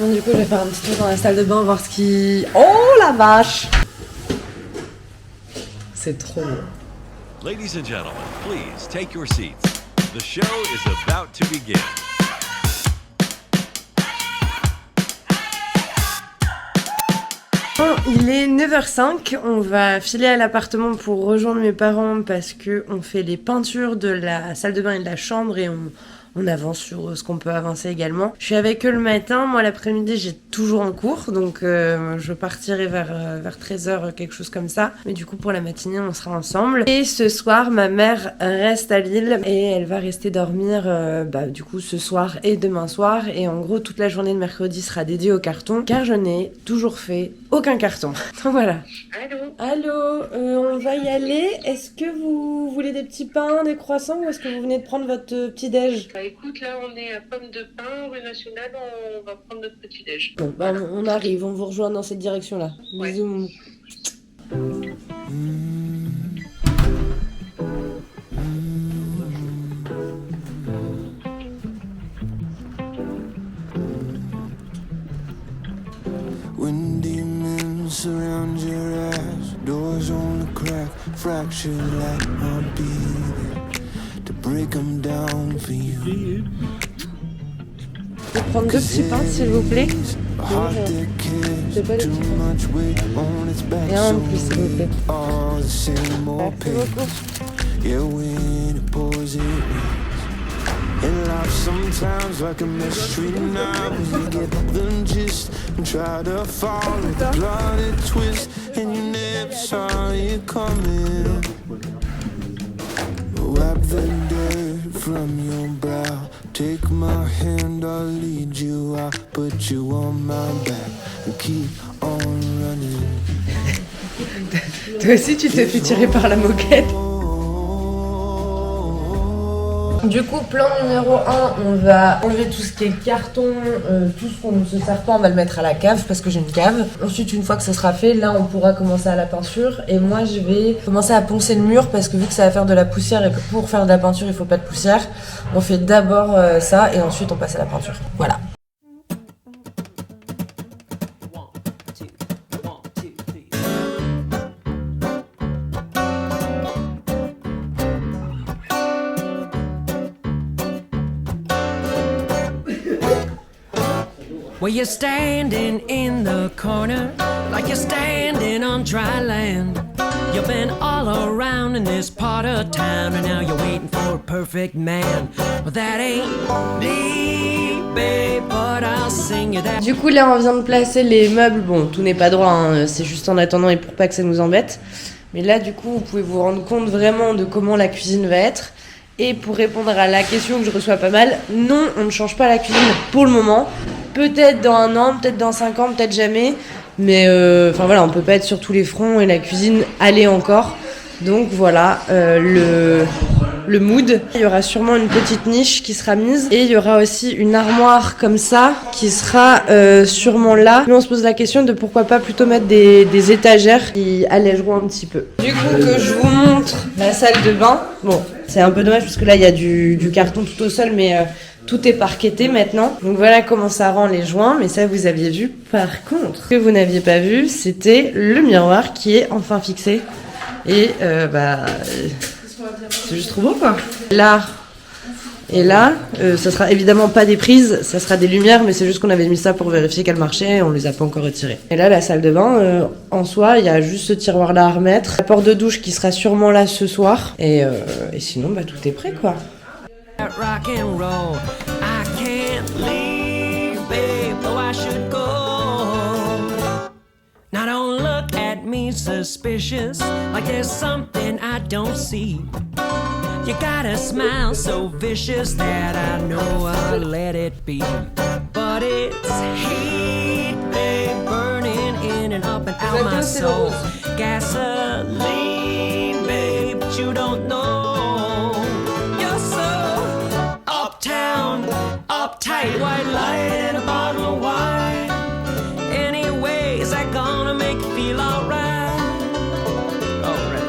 Bon, du coup, je vais faire un petit tour dans la salle de bain, voir ce qui... Oh la vache! C'est trop beau. Ladies and gentlemen, please take your seats. The show is about to begin. Il est 9h05, on va filer à l'appartement pour rejoindre mes parents parce que on fait les peintures de la salle de bain et de la chambre et on avance sur ce qu'on peut avancer également. Je suis avec eux le matin, moi l'après-midi j'ai toujours en cours, donc je partirai vers 13h, quelque chose comme ça. Mais du coup pour la matinée on sera ensemble. Et ce soir ma mère reste à Lille et elle va rester dormir du coup ce soir et demain soir. Et en gros toute la journée de mercredi sera dédiée au carton car je n'ai toujours fait aucun carton. Donc voilà. Allô, on va y aller. Est-ce que vous voulez des petits pains, des croissants ou est-ce que vous venez de prendre votre petit-déj? Bah écoute, là on est à Pomme de Pin, rue Nationale, on va prendre notre petit-déj. Bon, bah on arrive, on vous rejoint dans cette direction-là. Ouais. Bisous. Moumou. When demons surround your ass, doors on the crack, fractured like I'll be there to break them down for you. Je vais prendre deux petits pains, s'il vous plaît. Heart that C'est pas carries des too petits pains. much weight on its back, Et un so en plus, s'il vous plaît. all the same old Merci beaucoup. pain. Yeah, when it pours, it rains. And life sometimes like a mystery novel. You get the gist and try to follow the plotted twist, and you never saw it coming. Wipe the dirt from your brow. Take my hand, I'll lead you. I'll put you on my back and keep on running. Toi aussi, tu te fais tirer par la moquette. Du coup, plan numéro 1, on va enlever tout ce qui est carton, tout ce qu'on ne se sert pas, on va le mettre à la cave parce que j'ai une cave. Ensuite, une fois que ça sera fait, là on pourra commencer à la peinture. Et moi je vais commencer à poncer le mur parce que vu que ça va faire de la poussière et que pour faire de la peinture il faut pas de poussière, on fait d'abord ça et ensuite on passe à la peinture. Voilà. Well, you're standing in the corner like you're standing on dry land. You've been all around in this part of town and now you're waiting for a perfect man. Well, that ain't me, babe, but I'll sing you that. Du coup là on vient de placer les meubles, bon tout n'est pas droit, hein, c'est juste en attendant et pour pas que ça nous embête. Mais là du coup vous pouvez vous rendre compte vraiment de comment la cuisine va être. Et pour répondre à la question que je reçois pas mal, non on ne change pas la cuisine pour le moment. Peut-être dans 1 an, peut-être dans 5 ans, peut-être jamais. Mais enfin voilà, on peut pas être sur tous les fronts et la cuisine allait encore. Donc voilà, le mood. Il y aura sûrement une petite niche qui sera mise. Et il y aura aussi une armoire comme ça qui sera sûrement là. Nous on se pose la question de pourquoi pas plutôt mettre des étagères qui allègeront un petit peu. Du coup que je vous montre la salle de bain. Bon, c'est un peu dommage parce que là il y a du carton tout au sol mais... tout est parquetté maintenant. Donc voilà comment ça rend les joints. Mais ça, vous aviez vu. Par contre, ce que vous n'aviez pas vu, c'était le miroir qui est enfin fixé. Et c'est juste trop beau, quoi. Là et là, ça sera évidemment pas des prises, ça sera des lumières. Mais c'est juste qu'on avait mis ça pour vérifier qu'elles marchaient et on les a pas encore retirées. Et là, la salle de bain, en soi, il y a juste ce tiroir-là à remettre. La porte de douche qui sera sûrement là ce soir. Et sinon, tout est prêt, quoi. Rock and roll, I can't leave, babe, though I should go. Now don't look at me suspicious, like there's something I don't see. You got a smile so vicious that I know I'll let it be. But it's heat, babe, burning in and up and out my soul. Gasoline, babe, but you don't know. Uptight, white light and a bottle of wine. Anyway, is that gonna make you feel alright? Alright.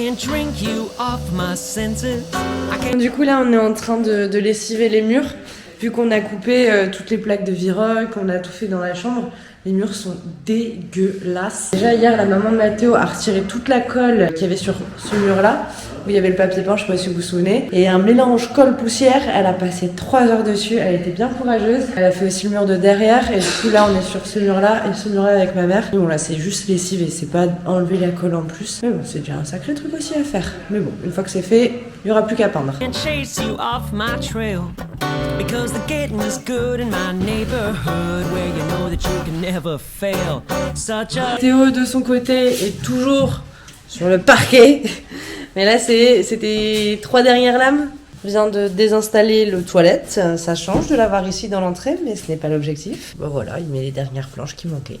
can't drink you off my senses. I can't. Du coup là on est en train de lessiver les murs. Vu qu'on a coupé toutes les plaques de Viroc, qu'on a tout fait dans la chambre, les murs sont dégueulasses. Déjà hier, la maman de Mathéo a retiré toute la colle qu'il y avait sur ce mur-là, où il y avait le papier peint, je sais pas si vous vous souvenez. Et un mélange colle-poussière, elle a passé 3 heures dessus, elle était bien courageuse. Elle a fait aussi le mur de derrière, et du coup là on est sur ce mur-là, et ce mur-là avec ma mère. Et bon là c'est juste lessivé, c'est pas enlever la colle en plus. Mais bon, c'est déjà un sacré truc aussi à faire. Mais bon, une fois que c'est fait, il y aura plus qu'à peindre. Can't chase you off my trail because the getting is good in my neighborhood where you know that you can never fail. Such a Théo de son côté est toujours sur le parquet. Mais là c'était 3 dernières lames. Je viens de désinstaller le toilette. Ça change de l'avoir ici dans l'entrée, mais ce n'est pas l'objectif. Bon voilà, il met les dernières planches qui manquaient.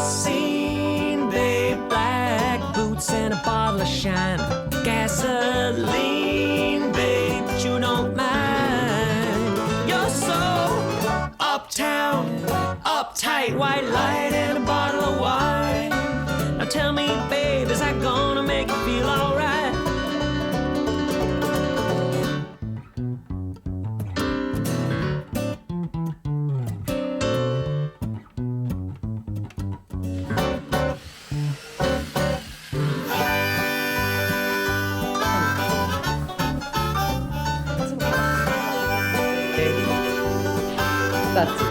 scene, babe, black boots and a bottle of shine. Gasoline, babe, but you don't mind. You're so uptown, uptight, white light and a bottle of wine. Now tell me, babe, is that gonna make you feel alright? Parti.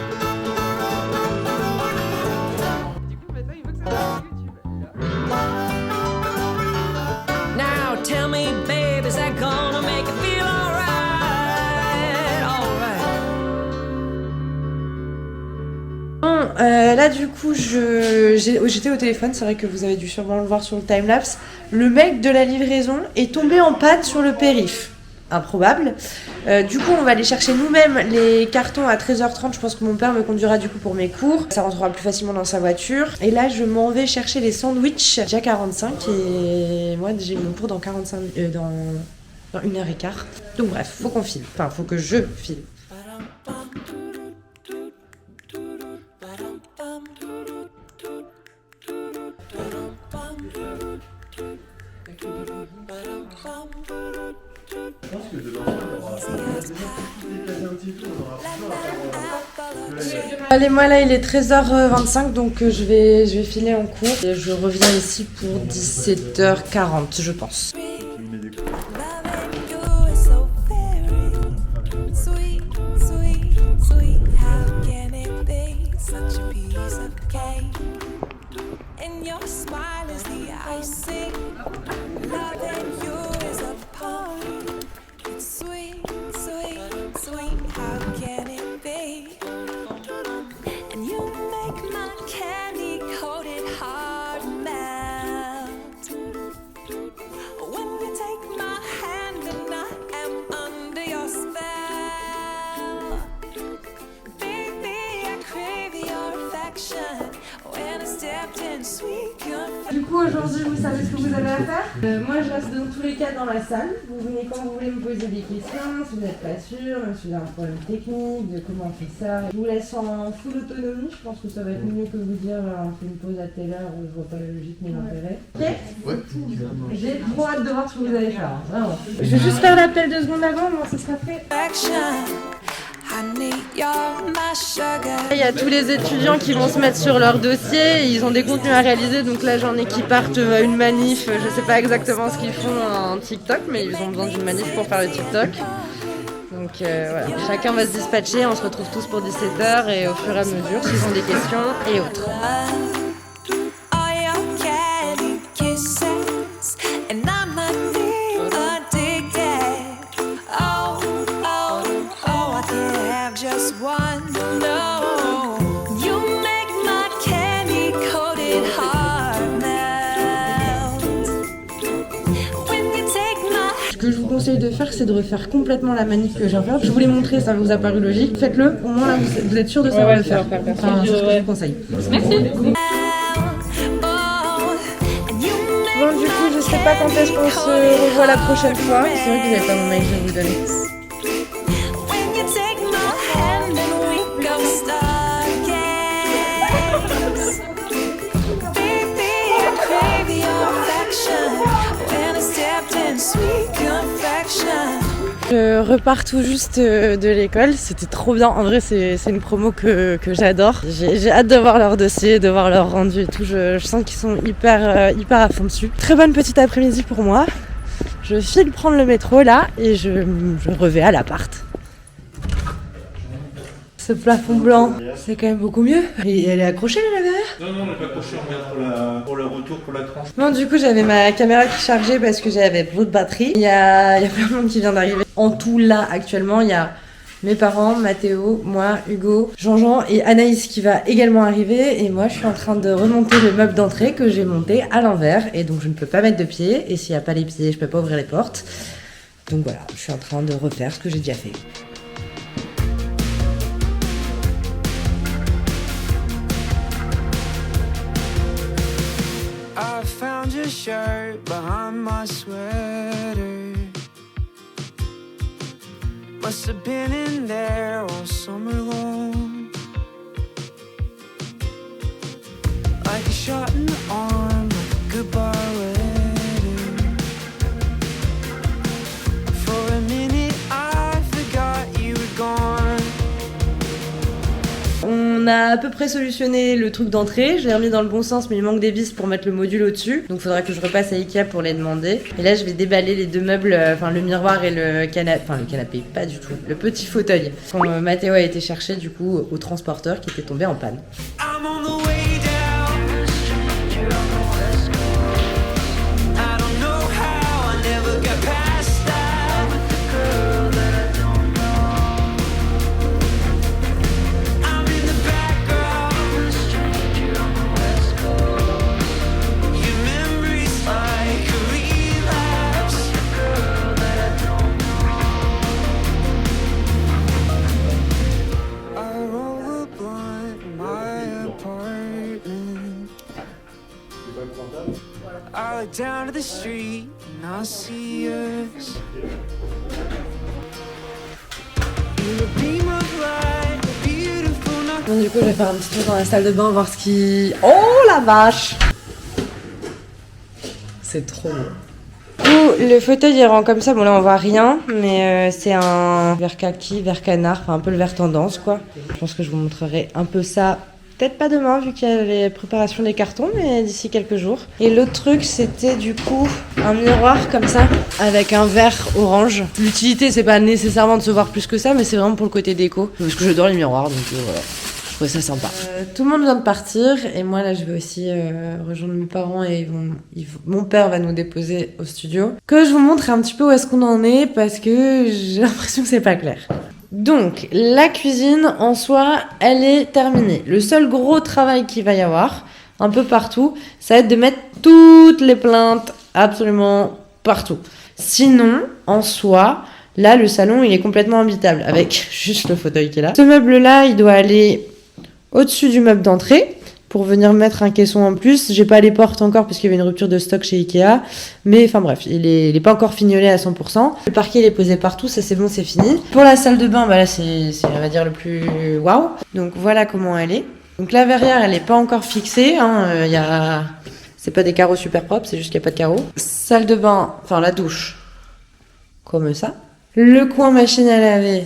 Now tell me, babe, is that gonna make you feel alright? Alright. Bon, là du coup j'étais au téléphone, c'est vrai que vous avez dû sûrement le voir sur le timelapse. Le mec de la livraison est tombé en panne sur le périph'. Improbable. Du coup, on va aller chercher nous-mêmes les cartons à 13h30. Je pense que mon père me conduira du coup pour mes cours. Ça rentrera plus facilement dans sa voiture. Et là, je m'en vais chercher les sandwichs. Déjà 45 et moi, j'ai mon cours dans 45 dans 1h15. Donc bref, faut qu'on file. Enfin, faut que je file. Allez, moi là il est 13h25 donc je vais filer en cours et je reviens ici pour 17h40 je pense. Du coup aujourd'hui vous savez ce que vous avez à faire. Moi je reste dans tous les cas dans la salle. Vous venez quand vous voulez me poser des questions, si vous n'êtes pas sûr, même si vous avez un problème technique, de comment on fait ça. Je vous laisse en full autonomie, je pense que ça va être mieux que vous dire on fait une pause à telle heure où je vois pas la logique ni l'intérêt. Ok ? Ouais. J'ai trop hâte de voir ce que vous allez faire, vraiment. Je vais juste faire l'appel 2 secondes avant, moi ce sera fait. Il y a tous les étudiants qui vont se mettre sur leur dossier, ils ont des contenus à réaliser, donc là j'en ai qui partent à une manif, je sais pas exactement ce qu'ils font en TikTok, mais ils ont besoin d'une manif pour faire le TikTok. Donc voilà, chacun va se dispatcher, on se retrouve tous pour 17h et au fur et à mesure s'ils ont des questions et autres. Ce que je vous conseille de faire, c'est de refaire complètement la manip que je viens de faire. Je vous l'ai montré, ça vous a paru logique. Faites-le, au moins là, vous êtes sûr de savoir le faire. Enfin, c'est ce que je vous conseille. Merci. Bon, du coup, je sais pas quand est-ce qu'on se revoit la prochaine fois. C'est vrai que vous n'avez pas mon mail, je vais vous donner. Je repars tout juste de l'école, c'était trop bien. En vrai, c'est une promo que j'adore. J'ai hâte de voir leur dossier, de voir leur rendu et tout. Je sens qu'ils sont hyper à fond dessus. Très bonne petite après-midi pour moi. Je file prendre le métro là et je revais à l'appart. Ce plafond blanc, c'est quand même beaucoup mieux. Et elle est accrochée la verrière ? Non, on n'est pas accroché, on regarde pour le retour, pour la tranche. Bon, du coup, j'avais ma caméra qui chargeait parce que j'avais trop de batterie. Il y a plein de monde qui vient d'arriver. En tout, là, actuellement, il y a mes parents, Mathéo, moi, Hugo, Jean-Jean et Anaïs qui va également arriver. Et moi, je suis en train de remonter le meuble d'entrée que j'ai monté à l'envers. Et donc, je ne peux pas mettre de pieds. Et s'il n'y a pas les pieds, je peux pas ouvrir les portes. Donc voilà, je suis en train de refaire ce que j'ai déjà fait. I found your shirt behind my sweater. Must have been in there all summer long. Like a shot in the arm, like a goodbye letter. For a minute I forgot you were gone. On a à peu près solutionné le truc d'entrée, je l'ai remis dans le bon sens mais il manque des vis pour mettre le module au-dessus. Donc il faudra que je repasse à Ikea pour les demander. Et là je vais déballer les deux meubles, enfin le miroir et le canapé, enfin le canapé pas du tout, le petit fauteuil. Quand Mathéo a été cherché du coup au transporteur qui était tombé en panne. I'm on the way down. I don't know how I never got past that. With the girl that I don't know. I'm in the background. Stranger on the West Coast. Your memory's like a relapse. With the girl that I don't know. I roll a blunt in my apartment. I look down to the street and I see us. You're a beam of light, a beautiful night. Bon du coup je vais faire un petit tour dans la salle de bain voir ce qui... Oh la vache! C'est trop beau. Le fauteuil il rend comme ça, bon là on voit rien, mais c'est un vert kaki, vert canard, enfin un peu le vert tendance quoi. Je pense que je vous montrerai un peu ça, peut-être pas demain vu qu'il y a les préparations des cartons, mais d'ici quelques jours. Et l'autre truc c'était du coup un miroir comme ça, avec un vert orange. L'utilité c'est pas nécessairement de se voir plus que ça, mais c'est vraiment pour le côté déco, parce que j'adore les miroirs, donc voilà. Je trouvais ça sympa. Tout le monde vient de partir et moi là je vais aussi rejoindre mes parents et mon père va nous déposer au studio. Que je vous montre un petit peu où est-ce qu'on en est parce que j'ai l'impression que c'est pas clair. Donc la cuisine en soi elle est terminée. Le seul gros travail qu'il va y avoir un peu partout ça va être de mettre toutes les plaintes absolument partout. Sinon en soi là le salon il est complètement habitable avec juste le fauteuil qui est là. Ce meuble là il doit aller au-dessus du meuble d'entrée pour venir mettre un caisson en plus. J'ai pas les portes encore parce qu'il y avait une rupture de stock chez Ikea. Mais enfin bref, il est pas encore fignolé à 100%. Le parquet il est posé partout, ça c'est bon, c'est fini. Pour la salle de bain, bah là c'est on va dire le plus waouh. Donc voilà comment elle est. Donc la verrière elle est pas encore fixée. C'est pas des carreaux super propres, c'est juste qu'il y a pas de carreaux. Salle de bain, enfin la douche, comme ça. Le coin machine à laver.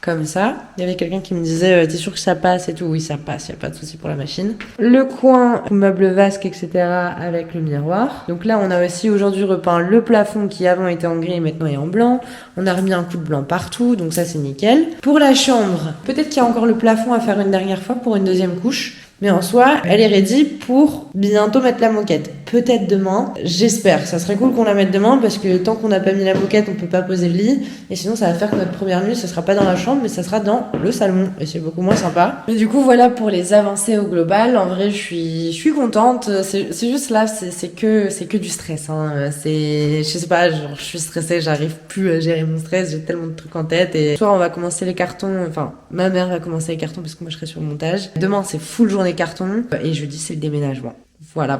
Comme ça. Il y avait quelqu'un qui me disait t'es sûr que ça passe et tout. Oui ça passe, il n'y a pas de souci pour la machine. Le coin, meuble vasque, etc. avec le miroir. Donc là on a aussi aujourd'hui repeint le plafond qui avant était en gris et maintenant est en blanc. On a remis un coup de blanc partout, donc ça c'est nickel. Pour la chambre, peut-être qu'il y a encore le plafond à faire une dernière fois pour une deuxième couche. Mais en soi, elle est ready pour bientôt mettre la moquette. Peut-être demain, j'espère. Ça serait cool qu'on la mette demain parce que tant qu'on n'a pas mis la moquette, on peut pas poser le lit. Et sinon, ça va faire que notre première nuit, ça sera pas dans la chambre, mais ça sera dans le salon. Et c'est beaucoup moins sympa. Mais du coup, voilà pour les avancées au global. En vrai, je suis contente. C'est juste là, c'est que du stress. Hein. Je sais pas, genre, je suis stressée, j'arrive plus à gérer mon stress. J'ai tellement de trucs en tête. Et ce soir, on va commencer les cartons. Enfin, ma mère va commencer les cartons parce que moi, je serai sur le montage. Demain, c'est full journée carton et jeudi c'est le déménagement. Voilà.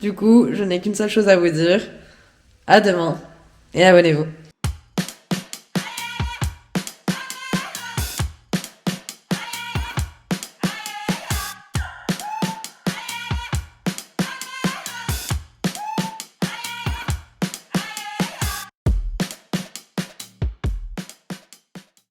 Du coup, je n'ai qu'une seule chose à vous dire. À demain et abonnez-vous.